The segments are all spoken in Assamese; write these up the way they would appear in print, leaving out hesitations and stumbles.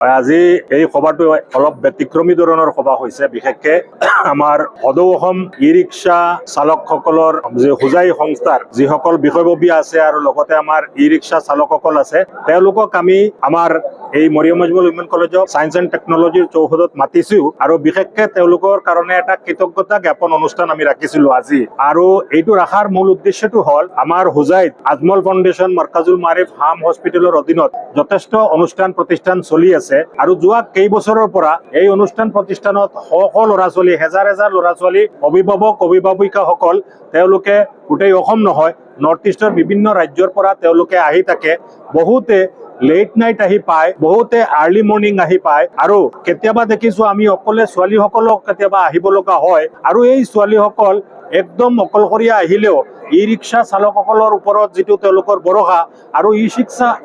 আজি এই সভাটো অলপ ব্যতিক্ৰমী ধৰণৰ সভা হৈছে। বিশেষকে আমাৰ সদৌ অসম ই ৰিক্সা চালকসকলৰ হোজাই সংস্থাৰ যিসকল বিষয়ববী আছে আৰু লগতে আমাৰ ই ৰিক্সা চালকসকল আছে, তেওঁলোকক আমি আমাৰ এই মৰিয়ম মজমুল উইমেন কলেজৰ সায়েন্স এণ্ড টেকনলজিৰ চৌহদত মাতিছো আৰু বিশেষকে তেওঁলোকৰ কাৰণে এটা কৃতজ্ঞতা জ্ঞাপন অনুষ্ঠান আমি ৰাখিছিলো আজি। আৰু এইটো ৰাখাৰ মূল উদ্দেশ্যটো হ'ল আমাৰ হোজাইত আজমল ফাউণ্ডেশ্যন মাৰ্কাজুল মাৰিফ হাম হস্পিটেলৰ অধীনত যথেষ্ট অনুষ্ঠান প্ৰতিষ্ঠান চলি আছে আৰু যোৱা কেইবছৰৰ পৰা এই অনুষ্ঠান প্ৰতিষ্ঠানত শ শ ল'ৰা ছোৱালী, হেজাৰ হেজাৰ ল'ৰা ছোৱালী, অভিভাৱক অভিভাৱিকাসকল তেওঁলোকে গোটেই অসম নহয় নৰ্থ ইষ্টৰ বিভিন্ন ৰাজ্যৰ পৰা তেওঁলোকে আহি থাকে। বহুতে লেট নাইট আহি পায়, বহুতে আৰ্লি মৰ্ণিং আহি পায় আৰু কেতিয়াবা দেখিছো আমি অকলে ছোৱালীসকলক কেতিয়াবা আহিব লগা হয় আৰু এই ছোৱালীসকল একদম অকলশৰীয়া আহিলেও ই ৰিক্সা চালকসকলৰ ওপৰত যিটো তেওঁলোকৰ ভৰসা আৰু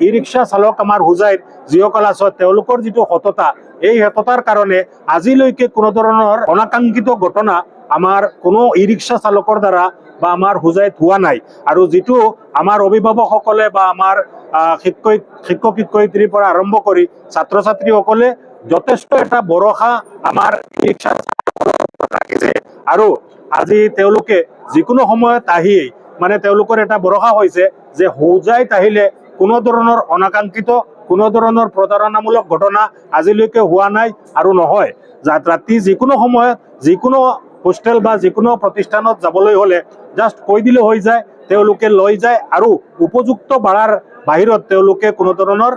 ই ৰিক্সা চালক আমাৰ হোজাইত যিসকল আছে তেওঁলোকৰ যিটো সততা, এই সততাৰ কাৰণে আজিলৈকে কোনো ধৰণৰ অনাকাংক্ষিত ঘটনা আমাৰ কোনো ই ৰিক্সা চালকৰ দ্বাৰা বা আমাৰ হোজাইত হোৱা নাই। আৰু যিটো আমাৰ অভিভাৱকসকলে বা আমাৰ শিক্ষক শিক্ষয়িত্ৰীৰ পৰা আৰম্ভ কৰি ছাত্ৰ ছাত্ৰীসকলে যথেষ্ট এটা ভৰসা আমাৰ ই ৰিক্সা ৰাখিছে আৰু আজি তেওঁলোকে যিকোনো সময়ত আহি মানে তেওঁলোকৰ এটা ভৰসা হৈছে যে হোজাইত আহিলে কোনো ধৰণৰ অনাকাংক্ষিত কোনো ধৰণৰ প্ৰতাৰণামূলক ঘটনা আজিলৈকে হোৱা নাই আৰু নহয়। ৰাতি যিকোনো সময়ত যিকোনো হোষ্টেল বা যিকোনো প্ৰতিষ্ঠানত যাবলৈ হ'লে জাষ্ট কৈ দিলে হৈ যায়, তেওঁলোকে লৈ যায় আৰু উপযুক্ত ভাড়াৰ বাহিৰত তেওঁলোকে কোনো ধৰণৰ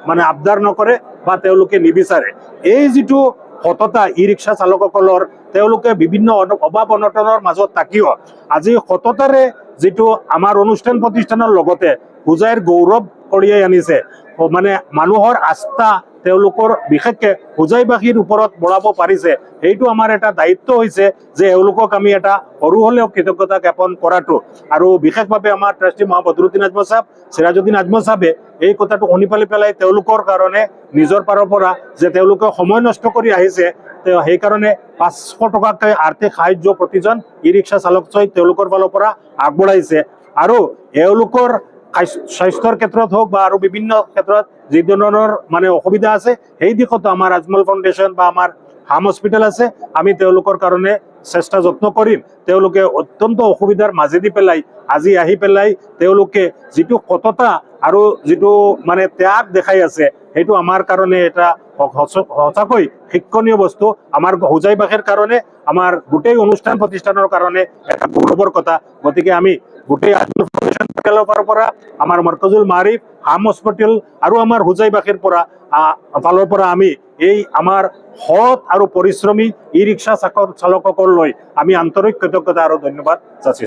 মানে আবদাৰ নকৰে বা তেওঁলোকে নিবিচাৰে। এই যিটো সততা ই ৰিক্সা চালকসকলৰ, তেওঁলোকে বিভিন্ন অভাৱ অনটনৰ মাজত থাকিও আজি সততাৰে যিটো আমাৰ অনুষ্ঠান প্ৰতিষ্ঠানৰ লগতে হোজাইৰ গৌৰৱ কঢ়িয়াই আনিছে, মানে মানুহৰ আস্থা তেওঁলোকৰ বিশেষকে হোজাইবাসীৰ ওপৰত বঢ়াব পাৰিছে। সেইটো আমাৰ এটা দায়িত্ব হৈছে যে এওঁলোকক আমি এটা সৰু হ'লেও কৃতজ্ঞতা জ্ঞাপন কৰাটো। আৰু বিশেষভাৱে আমাৰ ট্ৰাষ্টি বদৰুদ্দিন আজমল চাহাব, চিৰাজুদ্দিন আজমল চাহাবে এই কথাটো শুনি পেলাই তেওঁলোকৰ কাৰণে নিজৰ পাৰৰ পৰা যে তেওঁলোকে সময় নষ্ট কৰি আহিছে, সেইকাৰণে 500 টকাকৈ আৰ্থিক সাহায্য প্ৰতিজন ই ৰিক্সা চালক তেওঁলোকৰ ফালৰ পৰা আগবঢ়াইছে। আৰু এওঁলোকৰ স্বাস্থ্যৰ ক্ষেত্ৰত হওক বা আৰু বিভিন্ন ক্ষেত্ৰত যি ধৰণৰ মানে অসুবিধা আছে, সেই দিশতো আমাৰ আজমল ফাউণ্ডেশ্যন বা আমাৰ হাম হস্পিটেল আছে, আমি তেওঁলোকৰ কাৰণে চেষ্টা যত্ন কৰিম। তেওঁলোকে অত্যন্ত অসুবিধাৰ মাজেদি পেলাই আজি আহি পেলাই তেওঁলোকে যিটো সততা আৰু যিটো মানে ত্যাগ দেখাই আছে, সেইটো আমাৰ কাৰণে এটা সঁচাকৈ শিক্ষণীয় বস্তু। আমাৰ হোজাইবাসীৰ কাৰণে, আমাৰ গোটেই অনুষ্ঠান প্ৰতিষ্ঠানৰ কাৰণে এটা গৌৰৱৰ কথা। গতিকে আমি গোটেই আজমল ফাউণ্ডেশ্যন ফালৰ পৰা, আমাৰ মাৰ্কাজুল মাৰিফ হাম হস্পিটেল আৰু আমাৰ হোজাইবাসীৰ ফালৰ পৰা আমি এই আমাৰ সৎ আৰু পৰিশ্ৰমী ই ৰিক্সা চালকসকললৈ আমি আন্তৰিক কৃতজ্ঞতা আৰু ধন্যবাদ যাচিছো।